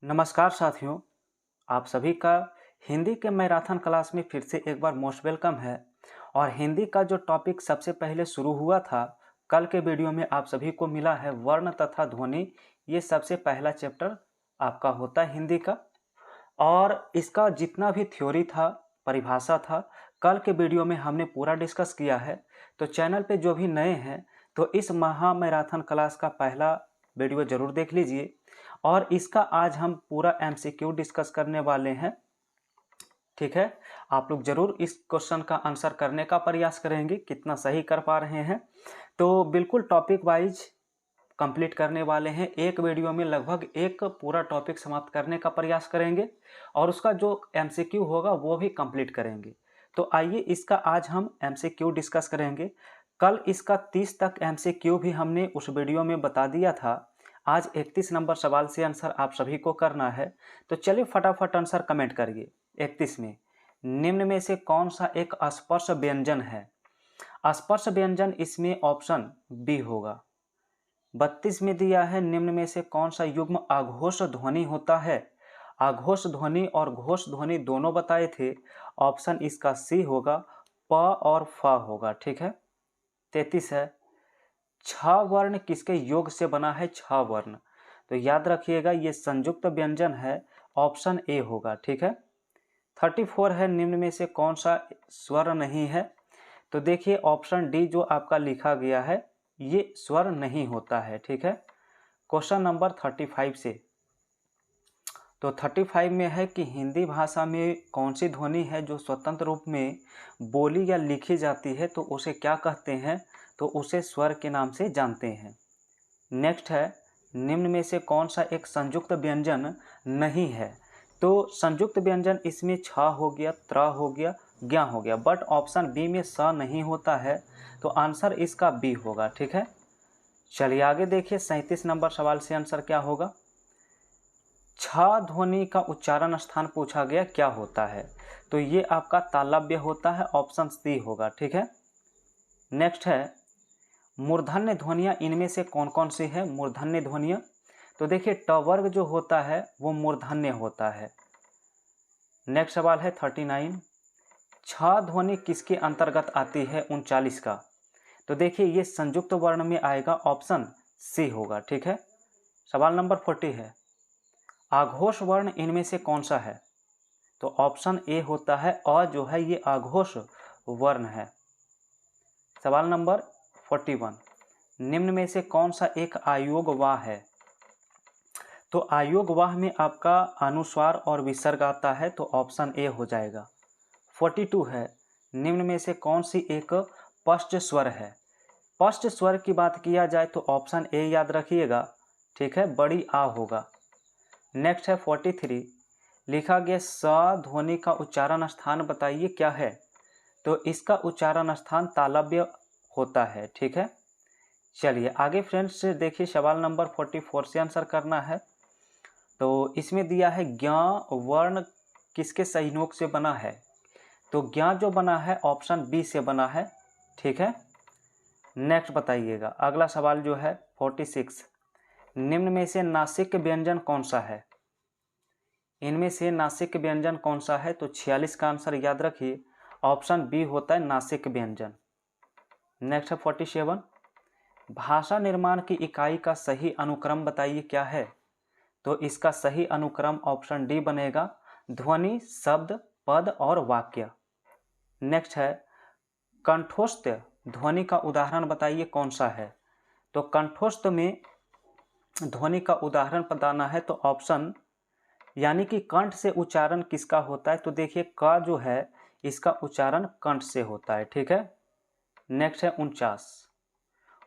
नमस्कार साथियों, आप सभी का हिंदी के मैराथन क्लास में फिर से एक बार मोस्ट वेलकम है। और हिंदी का जो टॉपिक सबसे पहले शुरू हुआ था कल के वीडियो में आप सभी को मिला है वर्ण तथा ध्वनि। ये सबसे पहला चैप्टर आपका होता है हिंदी का। और इसका जितना भी थ्योरी था, परिभाषा था, कल के वीडियो में हमने पूरा डिस्कस किया है। तो चैनल पे जो भी नए हैं तो इस महा मैराथन क्लास का पहला वीडियो ज़रूर देख लीजिए। और इसका आज हम पूरा एमसीक्यू डिस्कस करने वाले हैं। ठीक है, आप लोग जरूर इस क्वेश्चन का आंसर करने का प्रयास करेंगे, कितना सही कर पा रहे हैं। तो बिल्कुल टॉपिक वाइज कंप्लीट करने वाले हैं। एक वीडियो में लगभग एक पूरा टॉपिक समाप्त करने का प्रयास करेंगे और उसका जो एमसीक्यू होगा वो भी कंप्लीट करेंगे। तो आइए इसका आज हम एमसीक्यू डिस्कस करेंगे। कल इसका 30 तक एमसीक्यू भी हमने उस वीडियो में बता दिया था। आज 31 नंबर सवाल से आंसर आप सभी को करना है। तो चलिए फटाफट आंसर कमेंट करिए। 31 में निम्न में से कौन सा एक स्पर्श व्यंजन है? स्पर्श व्यंजन इसमें ऑप्शन बी होगा। 32 में दिया है निम्न में से कौन सा युग्म आघोष ध्वनि होता है? आघोष ध्वनि और घोष ध्वनि दोनों बताए थे। ऑप्शन इसका सी होगा, प और फ होगा। ठीक है। 33 है, छ वर्ण किसके योग से बना है? छ वर्ण, तो याद रखिएगा ये संयुक्त व्यंजन है। ऑप्शन ए होगा। ठीक है। 34 है, निम्न में से कौन सा स्वर नहीं है? तो देखिए ऑप्शन डी जो आपका लिखा गया है ये स्वर नहीं होता है। ठीक है। क्वेश्चन नंबर 35 से, तो 35 में है कि हिंदी भाषा में कौन सी ध्वनि है जो स्वतंत्र रूप में बोली या लिखी जाती है, तो उसे क्या कहते हैं? तो उसे स्वर के नाम से जानते हैं। नेक्स्ट है, निम्न में से कौन सा एक संयुक्त व्यंजन नहीं है? तो संयुक्त व्यंजन इसमें छ हो गया, त्र हो गया, ज्ञ हो गया, बट ऑप्शन बी में स नहीं होता है। तो आंसर इसका बी होगा। ठीक है। चलिए आगे देखिए, 37 नंबर सवाल से आंसर क्या होगा? छ ध्वनि का उच्चारण स्थान पूछा गया, क्या होता है? तो ये आपका तालव्य होता है। ऑप्शन सी होगा। ठीक है। नेक्स्ट है, मूर्धन्य ध्वनियाँ इनमें से कौन कौन सी है? मूर्धन्य ध्वनियाँ, तो देखिए ट वर्ग जो होता है वो मूर्धन्य होता है। नेक्स्ट सवाल है 39, छ ध्वनि किसके अंतर्गत आती है? 39 का, तो देखिए ये संयुक्त वर्ण में आएगा। ऑप्शन सी होगा। ठीक है। सवाल नंबर 40 है, आघोष वर्ण इनमें से कौन सा है? तो ऑप्शन ए होता है, अ जो है ये आघोष वर्ण है। सवाल नंबर 41, निम्न में से कौन सा एक आयोग वाह है? तो आयोग वाह में आपका अनुस्वार और विसर्ग आता है, तो ऑप्शन ए हो जाएगा। 42 है, निम्न में से कौन सी एक पश्च स्वर है? पश्च स्वर की बात किया जाए तो ऑप्शन ए याद रखिएगा। ठीक है, बड़ी आ होगा। नेक्स्ट है 43, लिखा गया स ध्वनि का उच्चारण स्थान बताइए क्या है? तो इसका उच्चारण स्थान तालव्य होता है। ठीक है। चलिए आगे फ्रेंड्स देखिए, सवाल नंबर 44 से आंसर करना है। तो इसमें दिया है ज्ञ वर्ण किसके सहयोग से बना है? तो ज्ञ जो बना है ऑप्शन बी से बना है। ठीक है। नेक्स्ट बताइएगा, अगला सवाल जो है 46, निम्न में से नासिक व्यंजन कौन सा है? इनमें से नासिक व्यंजन कौन सा है? तो 46 का आंसर याद रखिए, ऑप्शन बी होता है नासिक व्यंजन। नेक्स्ट है 47, भाषा निर्माण की इकाई का सही अनुक्रम बताइए क्या है? तो इसका सही अनुक्रम ऑप्शन डी बनेगा, ध्वनि, शब्द, पद और वाक्य। नेक्स्ट है, कंठोस्त ध्वनि का उदाहरण बताइए कौन सा है? तो कंठोस्त में ध्वनि का उदाहरण बताना है तो ऑप्शन, यानी कि कंठ से उच्चारण किसका होता है? तो देखिए क जो है इसका उच्चारण कंठ से होता है। ठीक है। नेक्स्ट है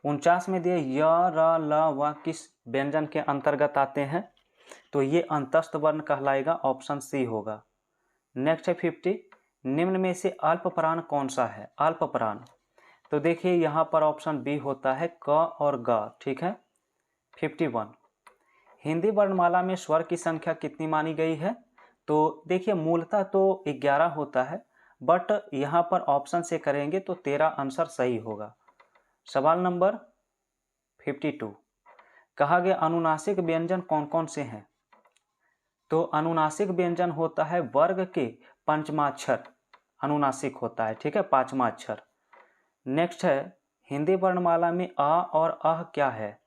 49 में दिए य, र, ल, व किस व्यंजन के अंतर्गत आते हैं? तो ये अंतस्थ वर्ण कहलाएगा। ऑप्शन सी होगा। नेक्स्ट है 50, निम्न में से अल्प प्राण कौन सा है? अल्प प्राण, तो देखिए यहाँ पर ऑप्शन बी होता है क और ग। ठीक है। 51, हिंदी वर्णमाला में स्वर की संख्या कितनी मानी गई है? तो देखिए मूलतः तो 11 होता है, बट यहाँ पर ऑप्शन से करेंगे तो 13 आंसर सही होगा। सवाल नंबर 52, कहा गया अनुनासिक व्यंजन कौन कौन से हैं? तो अनुनासिक व्यंजन होता है वर्ग के पंचमाक्षर, अनुनासिक होता है, ठीक है, पांचवा अक्षर। नेक्स्ट है हिंदी वर्णमाला में अ और अह क्या है?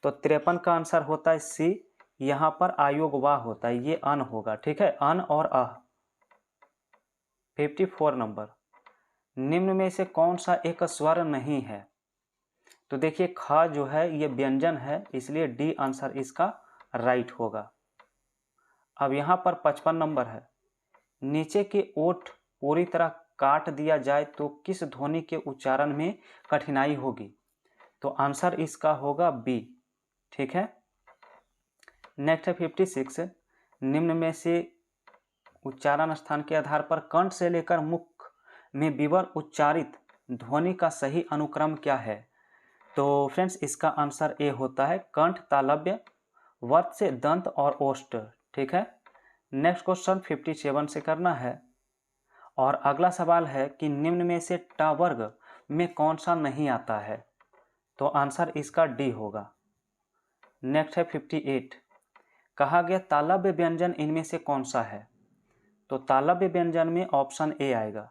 तो 53 का आंसर होता है सी, यहाँ पर आयोग वाह होता है, ये अन होगा, ठीक है, अन और अह। 54 नंबर, निम्न में से कौन सा एक स्वर नहीं है? तो देखिए ख जो है ये व्यंजन है, इसलिए डी आंसर इसका राइट होगा। अब यहाँ पर 55 नंबर है, नीचे के ओठ पूरी तरह काट दिया जाए तो किस ध्वनि के उच्चारण में कठिनाई होगी? तो आंसर इसका होगा बी, ठीक है। नेक्स्ट है 56, निम्न में से उच्चारण स्थान के आधार पर कंठ से लेकर मुख में विवर उच्चारित ध्वनि का सही अनुक्रम क्या है? तो फ्रेंड्स इसका आंसर ए होता है कंठ, तालव्य, वर्त से दंत और ओष्ठ, ठीक है। नेक्स्ट क्वेश्चन 57 से करना है और अगला सवाल है कि निम्न में से ट वर्ग में कौन सा नहीं आता है? तो आंसर इसका डी होगा। नेक्स्ट है 58, कहा गया तालव्य व्यंजन इनमें से कौन सा है? तो तालव्य व्यंजन में ऑप्शन ए आएगा।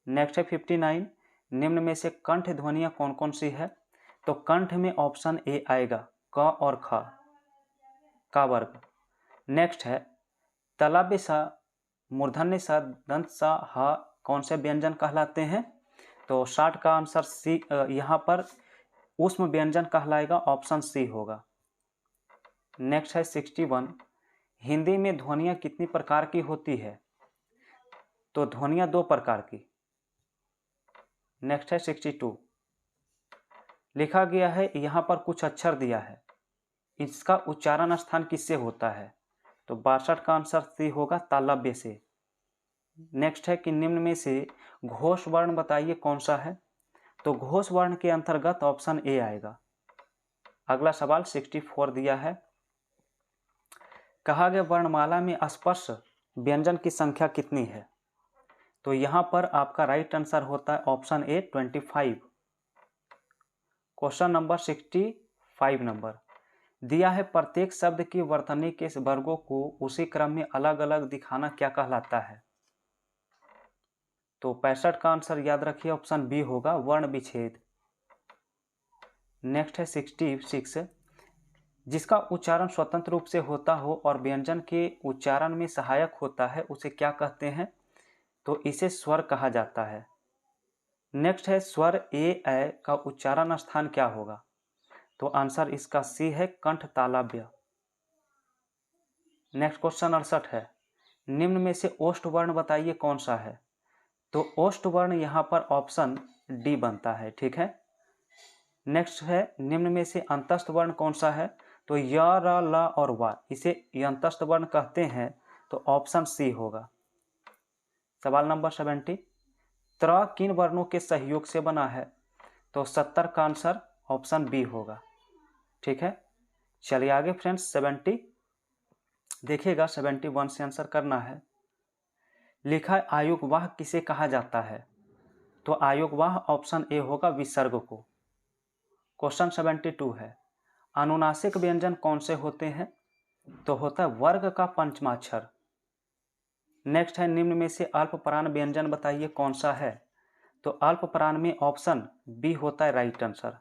नेक्स्ट है 59, निम्न में से कंठ ध्वनियां कौन कौन सी है? तो कंठ में ऑप्शन ए आएगा क और ख, का वर्ग। नेक्स्ट है तालव्य सा, मूर्धन्य सा, दंत सा, ह कौन से व्यंजन कहलाते हैं? तो 60 का आंसर सी, यहाँ पर ऊष्म व्यंजन कहलाएगा, ऑप्शन सी होगा। नेक्स्ट है 61, हिंदी में ध्वनियाँ कितनी प्रकार की होती है? तो ध्वनियाँ 2 प्रकार की। नेक्स्ट है 62, लिखा गया है यहाँ पर कुछ अक्षर दिया है, इसका उच्चारण स्थान किससे होता है? तो 62 का आंसर सी होगा, तालव्य से। नेक्स्ट है कि निम्न में से घोष वर्ण बताइए कौन सा है? तो घोष वर्ण के अंतर्गत ऑप्शन ए आएगा। अगला सवाल 64 दिया है, कहा गया वर्णमाला में स्पर्श व्यंजन की संख्या कितनी है? तो यहाँ पर आपका राइट आंसर होता है option A 25। Question number 65 number दिया है, प्रत्येक शब्द की वर्तनी के वर्गों को उसी क्रम में अलग अलग दिखाना क्या कहलाता है? तो 65 का आंसर याद रखिए ऑप्शन बी होगा, वर्ण विच्छेद। नेक्स्ट है 66, जिसका उच्चारण स्वतंत्र रूप से होता हो और व्यंजन के उच्चारण में सहायक होता है उसे क्या कहते हैं? तो इसे स्वर कहा जाता है। नेक्स्ट है स्वर ए का उच्चारण स्थान क्या होगा? तो आंसर इसका सी है, कंठ, तालव्य। नेक्स्ट क्वेश्चन 68 है, निम्न में से ओष्ठ वर्ण बताइए कौन सा है? तो ओष्ठ वर्ण यहाँ पर ऑप्शन डी बनता है, ठीक है। नेक्स्ट है निम्न में से अंतस्थ वर्ण कौन सा है? तो य, र, ल और वा, इसे अंतस्थ वर्ण कहते हैं, तो ऑप्शन सी होगा। सवाल नंबर 70, त्र किन वर्णों के सहयोग से बना है? तो 70 का आंसर ऑप्शन बी होगा, ठीक है। चलिए आगे फ्रेंड्स 70 देखिएगा, 71 से आंसर करना है। लिखा है आयुग्वाह किसे कहा जाता है? तो आयुग्वाह ऑप्शन ए होगा, विसर्ग को। क्वेश्चन 72 है, अनुनासिक व्यंजन कौन से होते हैं? तो होता है वर्ग का पंचमाक्षर। नेक्स्ट है निम्न में से अल्प प्राण व्यंजन बताइए कौन सा है? तो अल्प प्राण में ऑप्शन बी होता है राइट आंसर।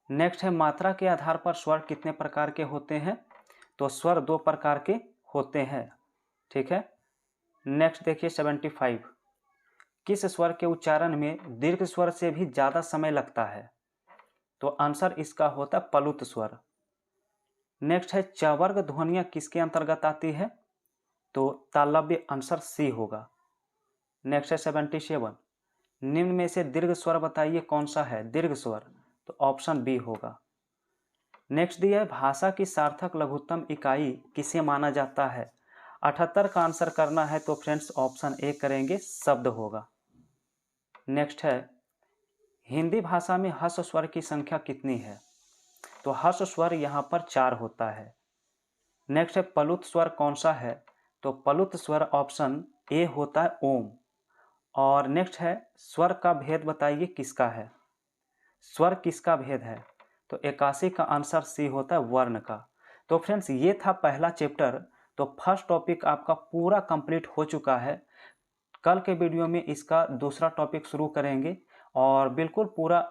नेक्स्ट है मात्रा के आधार पर स्वर कितने प्रकार के होते हैं? तो स्वर 2 प्रकार के होते हैं, ठीक है। नेक्स्ट देखिए 75, किस स्वर के उच्चारण में दीर्घ स्वर से भी ज़्यादा समय लगता है? तो आंसर इसका होता है पलुत स्वर। नेक्स्ट है च वर्ग ध्वनियाँ किसके अंतर्गत आती है? तो तालव्य, आंसर सी होगा। नेक्स्ट है 77, निम्न में से दीर्घ स्वर बताइए कौन सा है दीर्घ स्वर? तो ऑप्शन बी होगा। नेक्स्ट दिया है भाषा की सार्थक लघुत्तम इकाई किसे माना जाता है? 78 का आंसर करना है, तो फ्रेंड्स ऑप्शन ए करेंगे, शब्द होगा। नेक्स्ट है हिंदी भाषा में हर्ष स्वर की संख्या कितनी है? तो हर्ष स्वर यहाँ पर 4 होता है। नेक्स्ट है पलुत स्वर कौन सा है? तो पलुत स्वर ऑप्शन ए होता है ओम। और नेक्स्ट है स्वर का भेद बताइए किसका है? स्वर किसका भेद है? तो 81 का आंसर सी होता है, वर्ण का। तो फ्रेंड्स ये था पहला चैप्टर। तो फर्स्ट टॉपिक आपका पूरा कंप्लीट हो चुका है। कल के वीडियो में इसका दूसरा टॉपिक शुरू करेंगे और बिल्कुल पूरा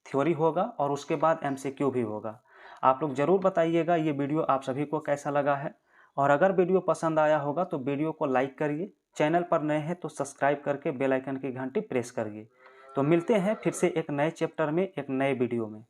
थ्योरी होगा और उसके बाद एमसीक्यू भी होगा। आप लोग ज़रूर बताइएगा ये वीडियो आप सभी को कैसा लगा है, और अगर वीडियो पसंद आया होगा तो वीडियो को लाइक करिए, चैनल पर नए हैं तो सब्सक्राइब करके बेल आइकन की घंटी प्रेस करिए। तो मिलते हैं फिर से एक नए चैप्टर में एक नए वीडियो में।